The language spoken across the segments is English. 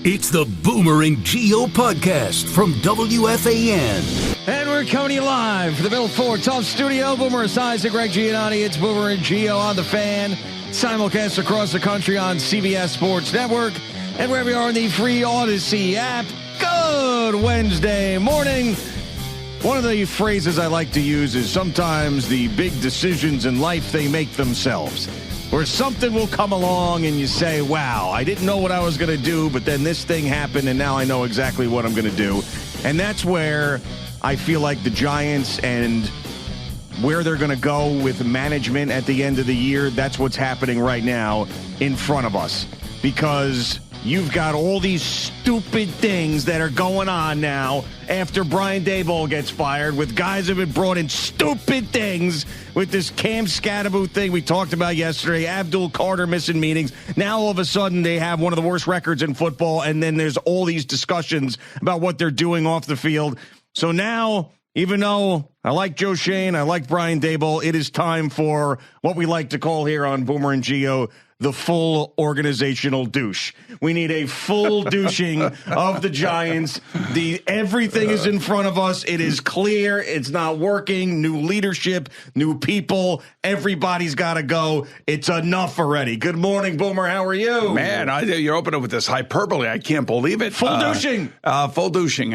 It's the Boomer and Geo podcast from WFAN. And we're coming to you live for the Bill Ford Tough Studio. Boomer Esiason, Greg Giannotti. It's Boomer and Geo on the Fan. Simulcast across the country on CBS Sports Network and wherever you are in the free Odyssey app. Good Wednesday morning. One of the phrases I like to use is sometimes the big decisions in life, they make themselves. Where something will come along and you say, wow, I didn't know what I was going to do, but then this thing happened and now I know exactly what I'm going to do. And that's where I feel like the Giants and where they're going to go with management at the end of the year, that's what's happening right now in front of us. Because you've got all these stupid things that are going on now after Brian Daboll gets fired with guys who have been brought in stupid things with this Skattebo thing we talked about yesterday, Abdul Carter missing meetings. Now all of a sudden they have one of the worst records in football, and then there's all these discussions about what they're doing off the field. So now, even though I like Joe Schoen, I like Brian Daboll, it is time for what we like to call here on Boomer and Geo the full organizational douche. We need a full douching of the Giants. Everything is in front of us. It is clear. It's not working. New leadership, new people. Everybody's got to go. It's enough already. Good morning, Boomer. How are you? Man, you're opening with this hyperbole. I can't believe it. Full douching. Full douching.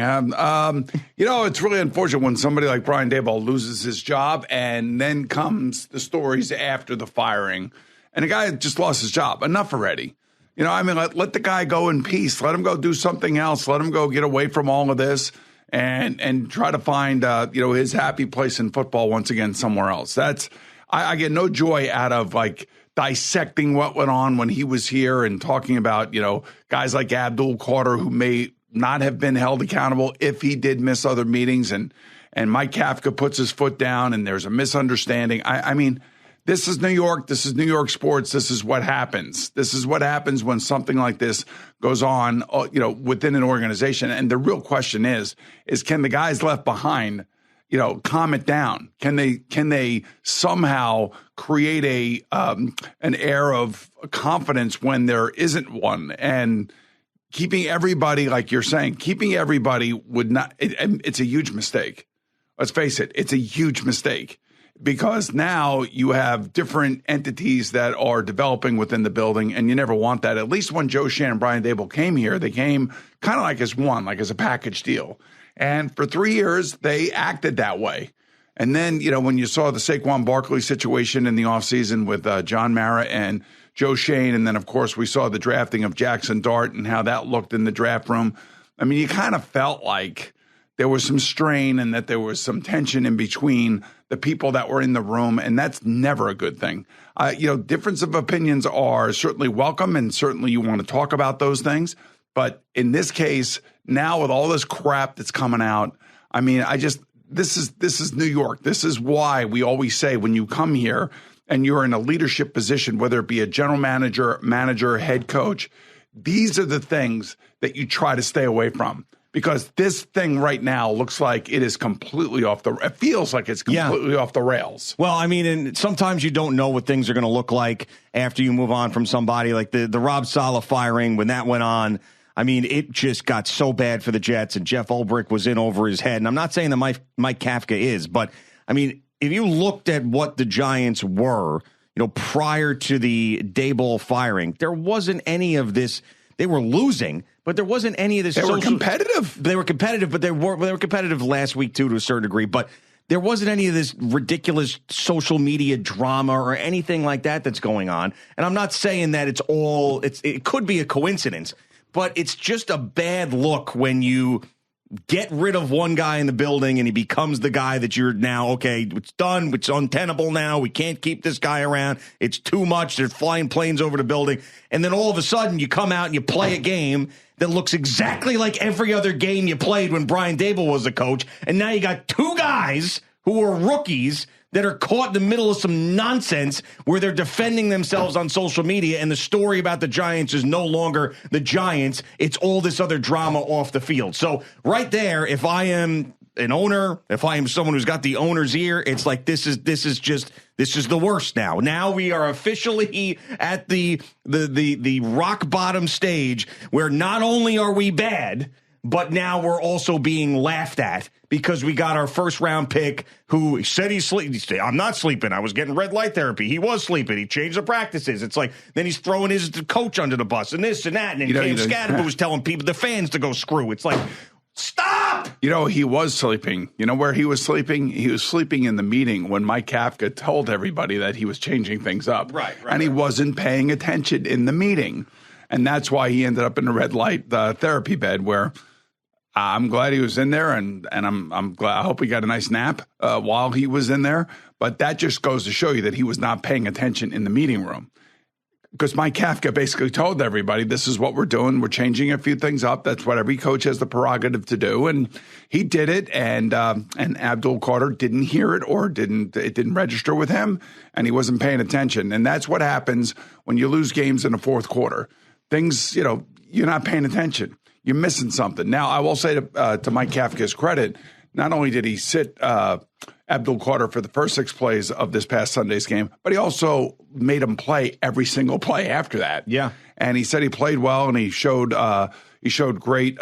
It's really unfortunate when somebody like Brian Daboll loses his job and then comes the stories after the firing. And the guy just lost his job. Enough already. Let the guy go in peace. Let him go do something else. Let him go get away from all of this and try to find, his happy place in football once again somewhere else. I get no joy out of dissecting what went on when he was here and talking about, guys like Abdul Carter who may not have been held accountable if he did miss other meetings and Mike Kafka puts his foot down and there's a misunderstanding. This is New York. This is New York sports. This is what happens. This is what happens when something like this goes on, within an organization. And the real question is can the guys left behind, calm it down? Can they somehow create an air of confidence when there isn't one? And keeping everybody, like you're saying, would not. It's a huge mistake. Let's face it. It's a huge mistake. Because now you have different entities that are developing within the building, and you never want that. At least when Joe Schoen and Brian Daboll came here, they came kind of like as one, like as a package deal. And for 3 years, they acted that way. And then, when you saw the Saquon Barkley situation in the offseason with John Mara and Joe Schoen, and then, of course, we saw the drafting of Jaxson Dart and how that looked in the draft room. You kind of felt like there was some strain and that there was some tension in between the people that were in the room, and that's never a good thing. Difference of opinions are certainly welcome, and certainly you want to talk about those things. But in this case, now with all this crap that's coming out, this is New York. This is why we always say when you come here and you're in a leadership position, whether it be a general manager, head coach, these are the things that you try to stay away from. Because this thing right now looks like it is completely it feels like it's completely off the rails. Well, and sometimes you don't know what things are going to look like after you move on from somebody. Like the Rob Saleh firing, when that went on, it just got so bad for the Jets, and Jeff Ulbrich was in over his head. And I'm not saying that Mike Kafka is, but, if you looked at what the Giants were, prior to the Daboll firing, there wasn't any of this. They were losing, but there wasn't any of this. They were competitive. They were competitive, but they were competitive last week too, to a certain degree. But there wasn't any of this ridiculous social media drama or anything like that that's going on. And I'm not saying that it could be a coincidence, but it's just a bad look when you get rid of one guy in the building and he becomes the guy that you're now, okay, it's done. It's untenable now. We can't keep this guy around. It's too much. They're flying planes over the building. And then all of a sudden you come out and you play a game that looks exactly like every other game you played when Brian Daboll was the coach. And now you got two guys who are rookies that are caught in the middle of some nonsense where they're defending themselves on social media, and the story about the Giants is no longer the Giants. It's all this other drama off the field. So right there, if I am an owner, if I am someone who's got the owner's ear, it's like this is the worst now. Now we are officially at the rock bottom stage where not only are we bad, but now we're also being laughed at because we got our first round pick who said he's sleeping. I'm not sleeping. I was getting red light therapy. He was sleeping. He changed the practices. It's like then he's throwing his coach under the bus and this and that. And then Skattebo was telling people, the fans, to go screw. It's like, stop! He was sleeping. You know where he was sleeping? He was sleeping in the meeting when Mike Kafka told everybody that he was changing things up. Right. And he wasn't paying attention in the meeting. And that's why he ended up in the red light therapy bed where I'm glad he was in there, and I'm glad. I hope he got a nice nap while he was in there. But that just goes to show you that he was not paying attention in the meeting room. Because Mike Kafka basically told everybody, this is what we're doing. We're changing a few things up. That's what every coach has the prerogative to do. And he did it. And Abdul Carter didn't hear it or it didn't register with him. And he wasn't paying attention. And that's what happens when you lose games in the fourth quarter. Things, you're not paying attention. You're missing something. Now, I will say to Mike Kafka's credit, not only did he sit Abdul Carter for the first 6 plays of this past Sunday's game, but he also made him play every single play after that. Yeah. And he said he played well, and he showed great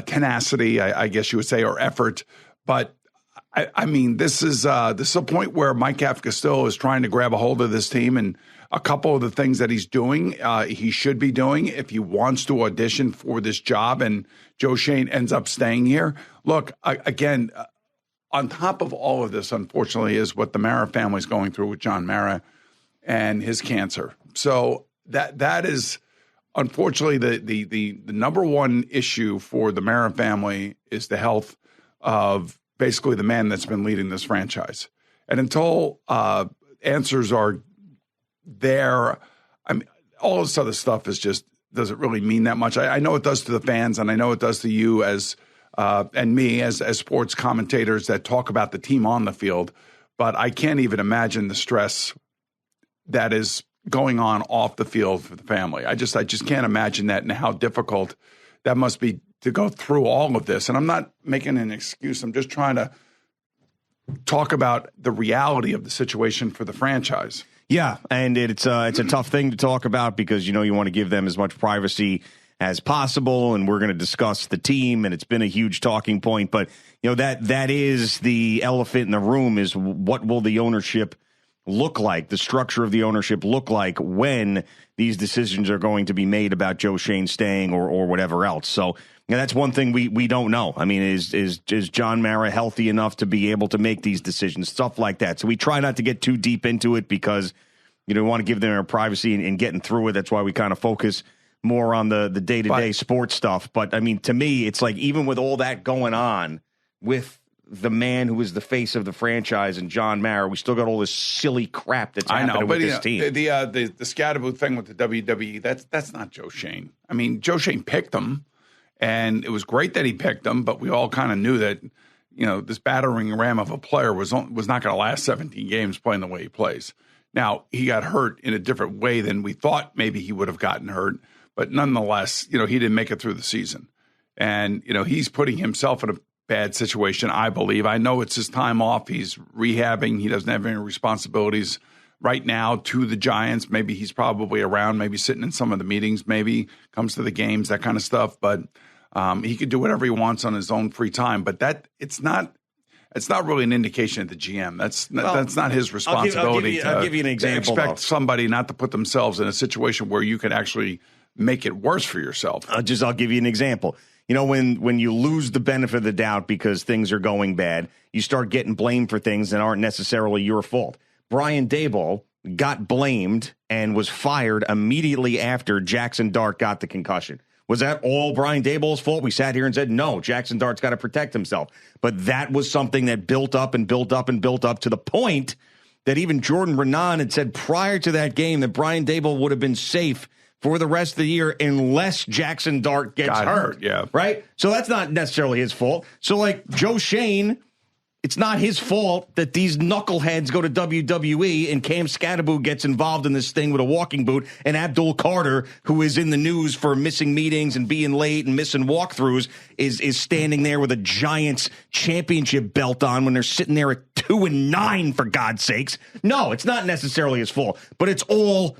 tenacity, I guess you would say, or effort. But I mean, this is a point where Mike Kafka still is trying to grab a hold of this team, and a couple of the things that he's doing, he should be doing if he wants to audition for this job, and Joe Schoen ends up staying here. Look, again, on top of all of this, unfortunately, is what the Mara family is going through with John Mara and his cancer. So that is, unfortunately, the number one issue for the Mara family is the health of basically the man that's been leading this franchise. And until answers are there, I mean, all this other stuff is just doesn't really mean that much. I know it does to the fans, and I know it does to you as and me as sports commentators that talk about the team on the field. But I can't even imagine the stress that is going on off the field for the family. I just can't imagine that, and how difficult that must be to go through all of this. And I'm not making an excuse. I'm just trying to talk about the reality of the situation for the franchise. Yeah, and it's a tough thing to talk about because, you want to give them as much privacy as possible, and we're going to discuss the team, and it's been a huge talking point. But, that is the elephant in the room, is what will the ownership look like, the structure of the ownership look like when these decisions are going to be made about Joe Schoen staying or whatever else. So that's one thing we don't know. I mean, is John Mara healthy enough to be able to make these decisions, stuff like that. So we try not to get too deep into it because, we want to give them our privacy and getting through it. That's why we kind of focus more on the day-to-day sports stuff. But, I mean, to me, it's like even with all that going on with the man who is the face of the franchise and John Mara, we still got all this silly crap that's happening with this team. The Skattebo thing with the WWE, that's not Joe Schoen. I mean, Joe Schoen picked him, and it was great that he picked him, but we all kind of knew that, this battering ram of a player was not going to last 17 games playing the way he plays. Now, he got hurt in a different way than we thought maybe he would have gotten hurt, but nonetheless, he didn't make it through the season. And, he's putting himself in a bad situation, I believe. I know it's his time off. He's rehabbing. He doesn't have any responsibilities right now to the Giants. Maybe he's probably around, maybe sitting in some of the meetings, maybe comes to the games, that kind of stuff. But he could do whatever he wants on his own free time. But it's not really an indication of the GM. That's not his responsibility. I'll give you an example. Expect somebody not to put themselves in a situation where you can actually make it worse for yourself. I'll give you an example. When you lose the benefit of the doubt because things are going bad, you start getting blamed for things that aren't necessarily your fault. Brian Daboll got blamed and was fired immediately after Jaxson Dart got the concussion. Was that all Brian Daboll's fault? We sat here and said, no, Jaxson Dart's got to protect himself. But that was something that built up and built up and built up to the point that even Jordan Renan had said prior to that game that Brian Daboll would have been safe for the rest of the year unless Jaxson Dart gets hurt. Yeah. Right? So that's not necessarily his fault. So, like, Joe Schoen it's not his fault that these knuckleheads go to WWE and Cam Skattebo gets involved in this thing with a walking boot, and Abdul Carter, who is in the news for missing meetings and being late and missing walkthroughs, is standing there with a Giants championship belt on when they're sitting there at 2-9, for God's sakes. No, it's not necessarily his fault, but it's all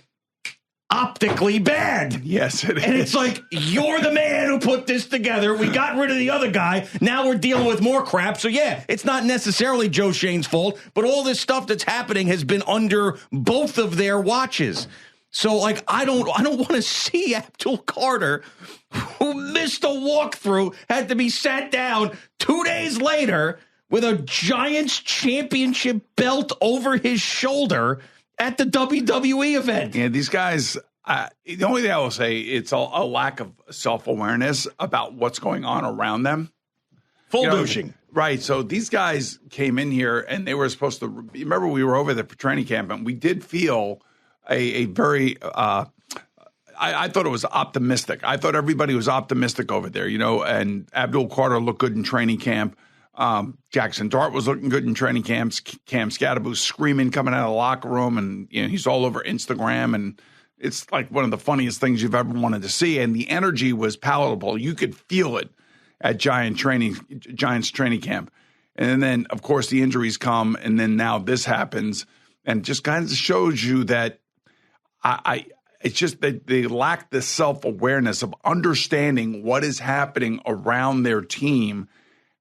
optically bad. Yes, it is. And it's like, you're the man who put this together. We got rid of the other guy. Now we're dealing with more crap. So yeah, it's not necessarily Joe Shane's fault, but all this stuff that's happening has been under both of their watches. So like, I don't want to see Abdul Carter, who missed a walkthrough, had to be sat down 2 days later with a Giants championship belt over his shoulder at the WWE event. Yeah, these guys, the only thing I will say, it's a lack of self-awareness about what's going on around them. Full douching. Right. So these guys came in here and they were supposed to, remember we were over there for training camp and we did feel a very, I thought it was optimistic. I thought everybody was optimistic over there, and Abdul Carter looked good in training camp. Jaxson Dart was looking good in training camps. Cam Skattebo screaming coming out of the locker room, and he's all over Instagram, and it's like one of the funniest things you've ever wanted to see. And the energy was palatable; you could feel it at Giants training camp. And then, of course, the injuries come, and then now this happens, and it just kind of shows you that it's just that they lack the self-awareness of understanding what is happening around their team.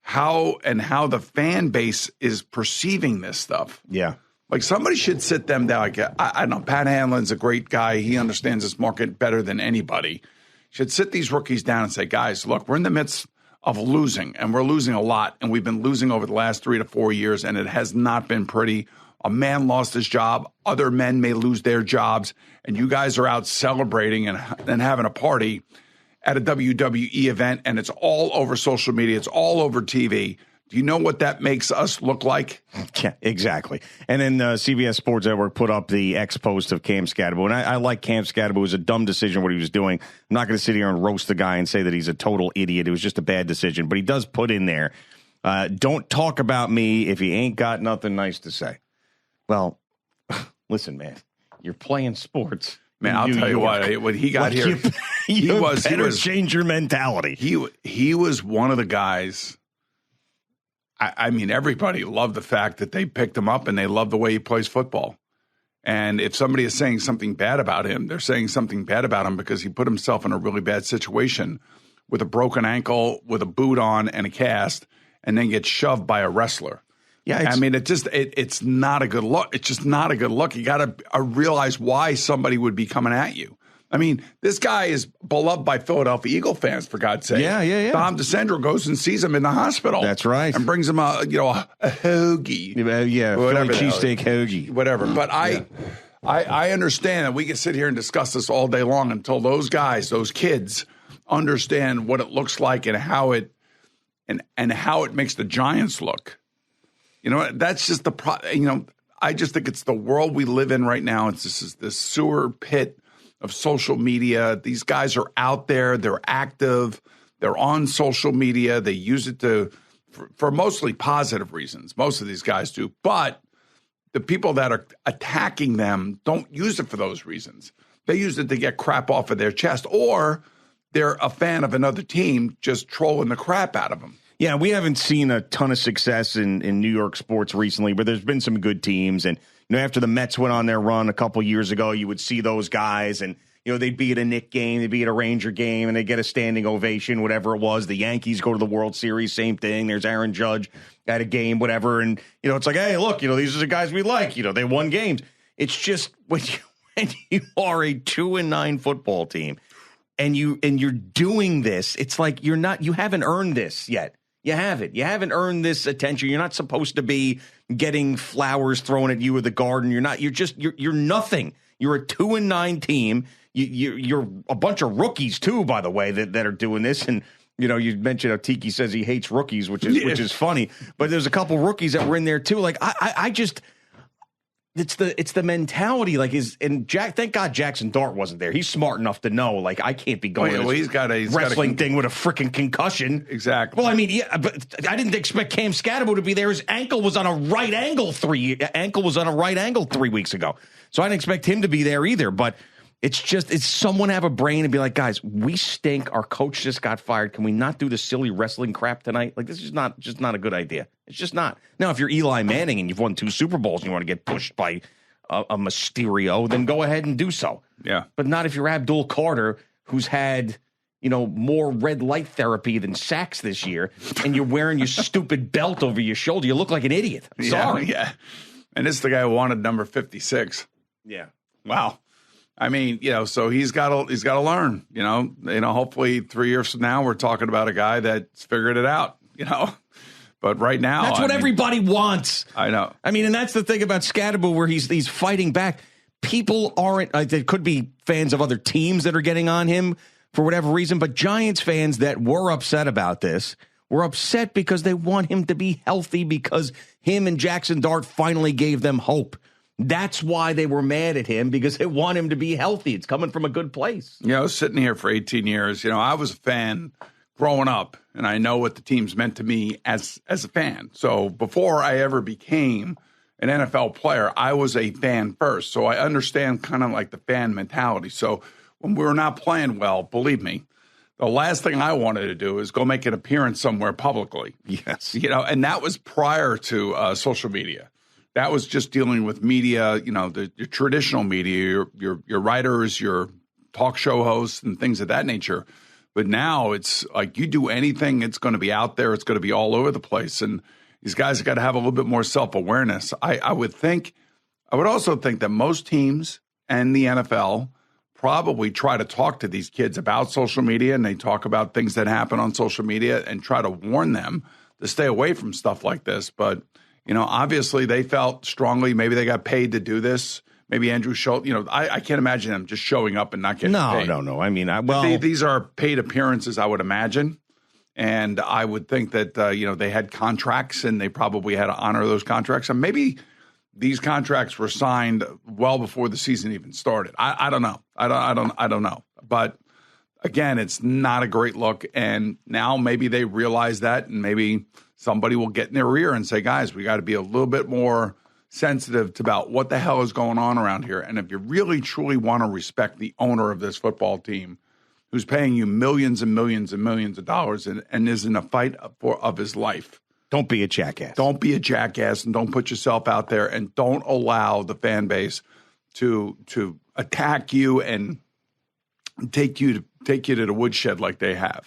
How the fan base is perceiving this stuff. Yeah. Like somebody should sit them down. Like, I don't know, Pat Hanlon's a great guy. He understands this market better than anybody. Should sit these rookies down and say, guys, look, we're in the midst of losing, and we're losing a lot, and we've been losing over the last 3 to 4 years, and it has not been pretty. A man lost his job. Other men may lose their jobs, and you guys are out celebrating and having a party at a WWE event, and it's all over social media. It's all over TV. Do you know what that makes us look like? Yeah, exactly. And then CBS Sports Network put up the X post of Cam Skattebo. And I like Cam Skattebo. It was a dumb decision what he was doing. I'm not going to sit here and roast the guy and say that he's a total idiot. It was just a bad decision. But he does put in there, don't talk about me if you ain't got nothing nice to say. Well, listen, man, you're playing sports. Man, I'll tell you what, when he got here, he was change your mentality. He was one of the guys. I mean, everybody loved the fact that they picked him up and they love the way he plays football. And if somebody is saying something bad about him, they're saying something bad about him because he put himself in a really bad situation with a broken ankle, with a boot on and a cast, and then gets shoved by a wrestler. Yeah, I mean, it's not a good look. It's just not a good look. You got to realize why somebody would be coming at you. I mean, this guy is beloved by Philadelphia Eagle fans, for God's sake. Yeah. Tom DeSandro goes and sees him in the hospital. That's right. And brings him a hoagie. Yeah, whatever, cheesesteak hoagie. Whatever. But I understand that we can sit here and discuss this all day long until those guys, those kids, understand what it looks like and how it makes the Giants look. That's just I just think it's the world we live in right now. It's just this sewer pit of social media. These guys are out there. They're active. They're on social media. They use it for mostly positive reasons. Most of these guys do. But the people that are attacking them don't use it for those reasons. They use it to get crap off of their chest, or they're a fan of another team just trolling the crap out of them. Yeah, we haven't seen a ton of success in New York sports recently, but there's been some good teams. And, after the Mets went on their run a couple years ago, you would see those guys and, they'd be at a Knick game, they'd be at a Ranger game, and they'd get a standing ovation, whatever it was. The Yankees go to the World Series, same thing. There's Aaron Judge at a game, whatever. And, it's like, hey, look, these are the guys we like. They won games. It's just when you are a 2-9 football team and you're doing this, it's like you haven't earned this yet. You haven't. You haven't earned this attention. You're not supposed to be getting flowers thrown at you at the Garden. You're nothing. You're a 2-9 team. You're a bunch of rookies too, by the way, that are doing this. And you mentioned how Tiki says he hates rookies, which is funny. But there's a couple rookies that were in there too. Like I just It's the mentality, like thank God Jaxson Dart wasn't there. He's smart enough to know, like, I can't be going to he's got a wrestling thing with a freaking concussion. Exactly. Well, I mean, yeah, but I didn't expect Cam Skattebo to be there. His ankle was on a right angle 3 weeks ago. So I didn't expect him to be there either. But it's someone have a brain and be like, guys, we stink. Our coach just got fired. Can we not do the silly wrestling crap tonight? Like, this is just not a good idea. It's just not. Now, if you're Eli Manning and you've won 2 Super Bowls and you want to get pushed by a Mysterio, then go ahead and do so. Yeah. But not if you're Abdul Carter, who's had, more red light therapy than sacks this year, and you're wearing your stupid belt over your shoulder. You look like an idiot. Sorry. Yeah. And this is the guy who wanted number 56. Yeah. Wow. I mean, so he's got to learn, hopefully 3 years from now, we're talking about a guy that's figured it out, but right now, that's what everybody wants. I know. I mean, and that's the thing about Skattebo, where he's fighting back. People aren't, there could be fans of other teams that are getting on him for whatever reason, but Giants fans that were upset about this were upset because they want him to be healthy, because him and Jaxson Dart finally gave them hope. That's why they were mad at him, because they want him to be healthy. It's coming from a good place. I was sitting here for 18 years. I was a fan growing up, and I know what the teams meant to me as a fan. So before I ever became an NFL player, I was a fan first. So I understand kind of like the fan mentality. So when we were not playing well, believe me, the last thing I wanted to do is go make an appearance somewhere publicly. Yes. And that was prior to social media. That was just dealing with media, your traditional media, your writers, your talk show hosts, and things of that nature. But now it's like you do anything, it's going to be out there. It's going to be all over the place. And these guys have got to have a little bit more self-awareness. I would also think that most teams and the NFL probably try to talk to these kids about social media, and they talk about things that happen on social media and try to warn them to stay away from stuff like this. But obviously they felt strongly. Maybe they got paid to do this. Maybe Andrew Schultz. I can't imagine them just showing up and not getting paid. No. I mean, these are paid appearances, I would imagine. And I would think that, they had contracts and they probably had to honor those contracts. And maybe these contracts were signed well before the season even started. I don't know. I don't know. But again, it's not a great look. And now maybe they realize that, and maybe somebody will get in their ear and say, guys, we got to be a little bit more sensitive to about what the hell is going on around here. And if you really, truly want to respect the owner of this football team, who's paying you millions and millions and millions of dollars and is in a fight of his life, don't be a jackass. Don't be a jackass, and don't put yourself out there, and don't allow the fan base to attack you and take you to the woodshed like they have.